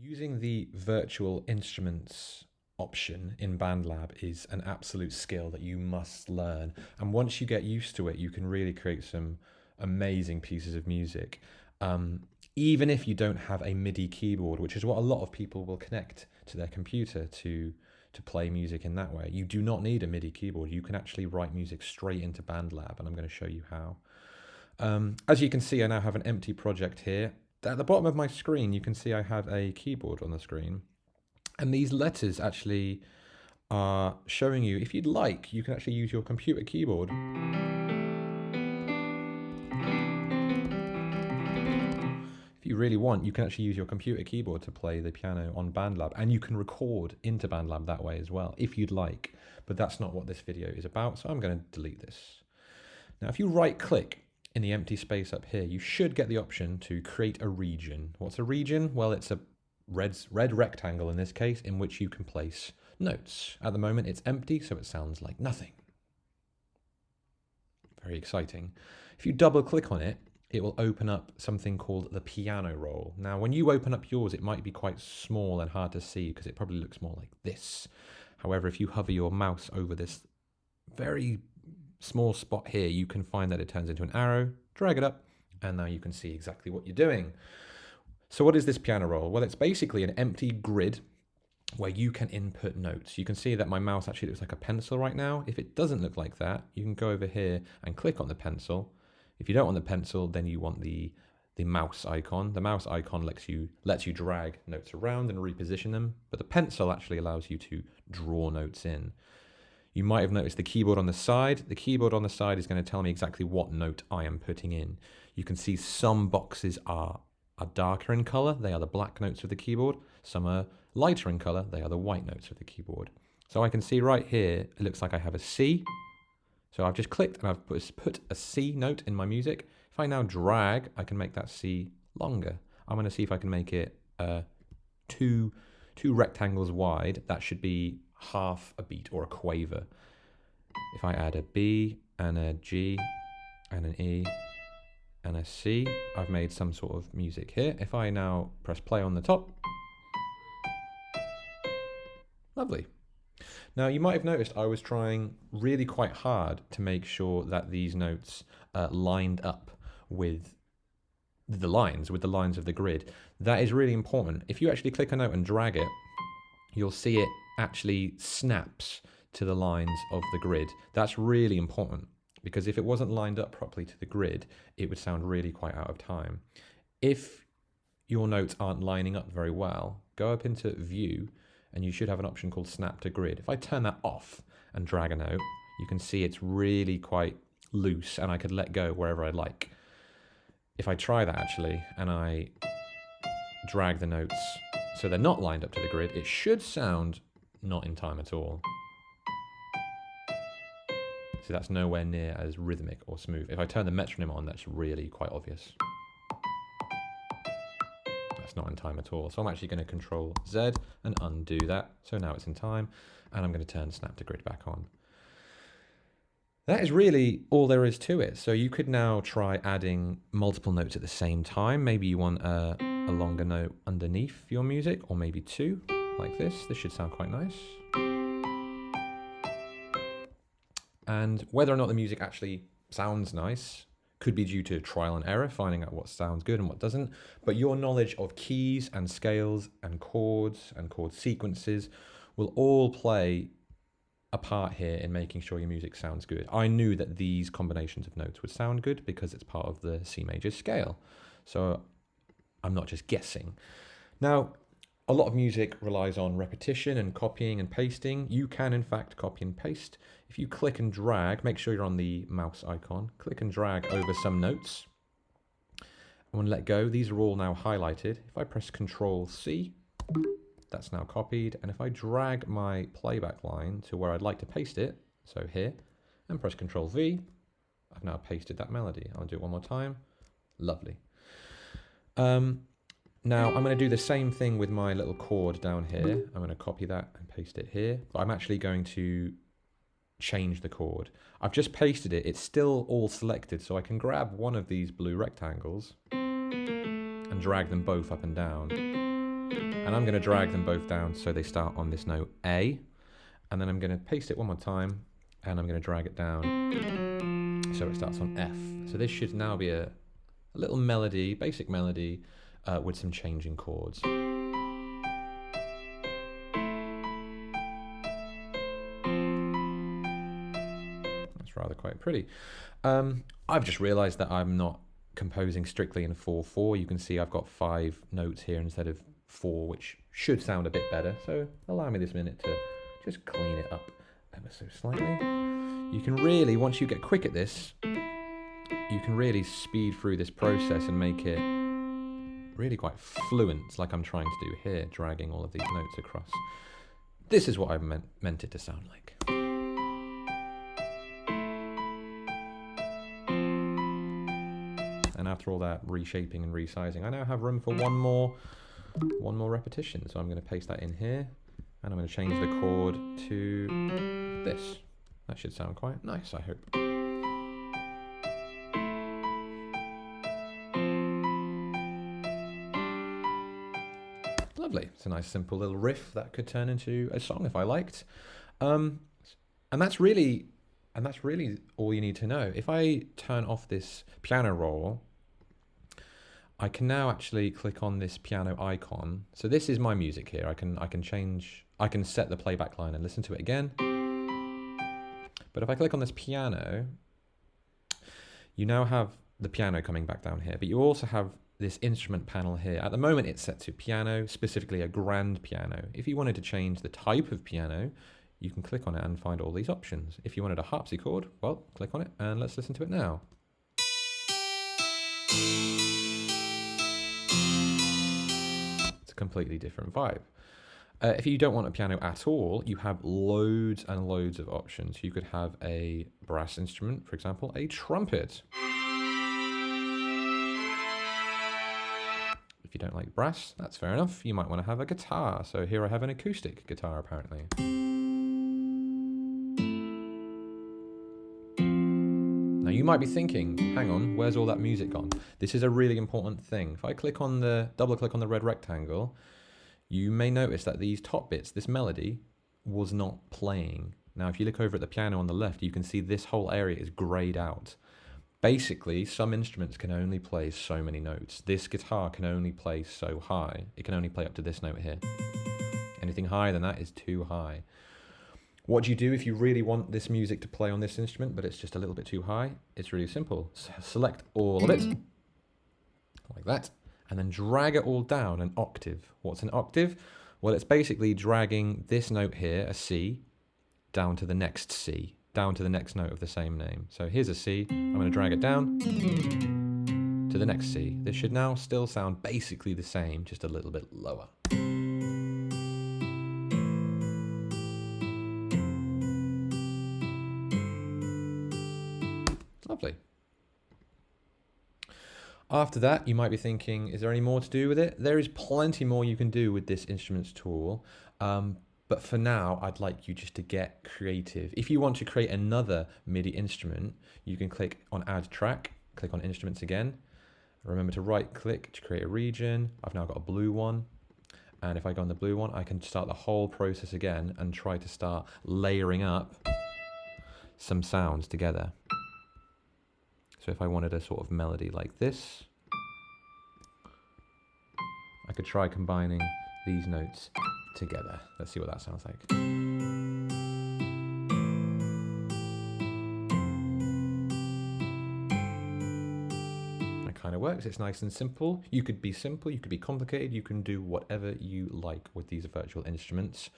Using the virtual instruments option in BandLab is an absolute skill that you must learn. And once you get used to it, you can really create some amazing pieces of music. Even if you don't have a MIDI keyboard, which is what a lot of people will connect to their computer to play music in that way. You do not need a MIDI keyboard. You can actually write music straight into BandLab, and I'm going to show you how. As you can see, I now have an empty project here. At the bottom of my screen, you can see I have a keyboard on the screen. And these letters actually are showing you, if you'd like, you can actually use your computer keyboard. If you really want, you can actually use your computer keyboard to play the piano on BandLab, and you can record into BandLab that way as well, if you'd like. But that's not what this video is about, so I'm going to delete this. Now, if you right-click in the empty space up here, you should get the option to create a region. What's a region? Well, it's a red rectangle in this case, in which you can place notes. At the moment, it's empty, so it sounds like nothing. Very exciting. If you double-click on it, it will open up something called the piano roll. Now, when you open up yours, it might be quite small and hard to see because it probably looks more like this. However, if you hover your mouse over this very small spot here, you can find that it turns into an arrow, drag it up, and now you can see exactly what you're doing. So what is this piano roll? Well, it's basically an empty grid where you can input notes. You can see that my mouse actually looks like a pencil right now. If it doesn't look like that, you can go over here and click on the pencil. If you don't want the pencil, then you want the mouse icon. The mouse icon lets you drag notes around and reposition them, but the pencil actually allows you to draw notes in. You might have noticed the keyboard on the side. The keyboard on the side is going to tell me exactly what note I am putting in. You can see some boxes are darker in color. They are the black notes of the keyboard. Some are lighter in color. They are the white notes of the keyboard. So I can see right here, it looks like I have a C. So I've just clicked and I've put a C note in my music. If I now drag, I can make that C longer. I'm going to see if I can make it two rectangles wide. That should be half a beat or a quaver. If I add a B and a G and an E and a C, I've made some sort of music here. If I now press play on the top, lovely. Now, you might have noticed I was trying really quite hard to make sure that these notes lined up with the lines of the grid. That is really important. If you actually click a note and drag it, you'll see it actually snaps to the lines of the grid. That's really important because if it wasn't lined up properly to the grid, it would sound really quite out of time. If your notes aren't lining up very well, go up into View, and you should have an option called Snap to Grid. If I turn that off and drag a note, you can see it's really quite loose and I could let go wherever I like. If I try that actually, and I drag the notes so they're not lined up to the grid, it should sound not in time at all. So that's nowhere near as rhythmic or smooth. If I turn the metronome on, that's really quite obvious. That's not in time at all. So I'm actually going to Control Z and undo that. So now it's in time, and I'm going to turn Snap to Grid back on. That is really all there is to it. So you could now try adding multiple notes at the same time. Maybe you want a longer note underneath your music, or maybe two, like this. This should sound quite nice. And whether or not the music actually sounds nice could be due to trial and error, finding out what sounds good and what doesn't. But your knowledge of keys and scales and chord sequences will all play a part here in making sure your music sounds good. I knew that these combinations of notes would sound good because it's part of the C major scale. So I'm not just guessing. Now, a lot of music relies on repetition and copying and pasting. You can, in fact, copy and paste. If you click and drag, make sure you're on the mouse icon, click and drag over some notes. And when let go, these are all now highlighted. If I press Control C, that's now copied. And if I drag my playback line to where I'd like to paste it, so here, and press Control V, I've now pasted that melody. I'll do it one more time. Lovely. Now I'm going to do the same thing with my little chord down here. I'm going to copy that and paste it here, but I'm actually going to change the chord. I've just pasted it. It's still all selected, so I can grab one of these blue rectangles and drag them both up and down. And I'm going to drag them both down so they start on this note A. And then I'm going to paste it one more time, and I'm going to drag it down so it starts on F. So this should now be a little melody, basic melody, with some changing chords. That's rather quite pretty. I've just realized that I'm not composing strictly in 4/4. You can see I've got 5 notes here instead of 4, which should sound a bit better. So allow me this minute to just clean it up ever so slightly. You can really, once you get quick at this, you can really speed through this process and make it really quite fluent, like I'm trying to do here, dragging all of these notes across. This is what I meant it to sound like. And after all that reshaping and resizing, I now have room for one more repetition. So I'm going to paste that in here, and I'm going to change the chord to this. That should sound quite nice, I hope. Lovely. It's a nice simple little riff that could turn into a song if I liked. And that's really all you need to know. If I turn off this piano roll, I can now actually click on this piano icon. So this is my music here. I can set the playback line and listen to it again. But if I click on this piano, you now have the piano coming back down here, but you also have this instrument panel here. At the moment it's set to piano, specifically a grand piano. If you wanted to change the type of piano, you can click on it and find all these options. If you wanted a harpsichord, well, click on it and let's listen to it now. It's a completely different vibe. If you don't want a piano at all, you have loads and loads of options. You could have a brass instrument, for example, a trumpet. If you don't like brass, that's fair enough. You might want to have a guitar. So here I have an acoustic guitar, apparently. Now you might be thinking, hang on, where's all that music gone? This is a really important thing. If I double click on the red rectangle, you may notice that these top bits, this melody, was not playing. Now, if you look over at the piano on the left, you can see this whole area is grayed out. Basically, some instruments can only play so many notes. This guitar can only play so high. It can only play up to this note here. Anything higher than that is too high. What do you do if you really want this music to play on this instrument, but it's just a little bit too high? It's really simple. Select all of it, like that. And then drag it all down an octave. What's an octave? Well, it's basically dragging this note here, a C, down to the next C, down to the next note of the same name. So here's a C, I'm going to drag it down to the next C. This should now still sound basically the same, just a little bit lower. Lovely. After that, you might be thinking, is there any more to do with it? There is plenty more you can do with this instruments tool. But for now, I'd like you just to get creative. If you want to create another MIDI instrument, you can click on Add Track, click on Instruments again. Remember to right click to create a region. I've now got a blue one. And if I go on the blue one, I can start the whole process again and try to start layering up some sounds together. So if I wanted a sort of melody like this, I could try combining these notes together. Let's see what that sounds like. That kind of works. It's nice and simple. You could be simple, you could be complicated, you can do whatever you like with these virtual instruments.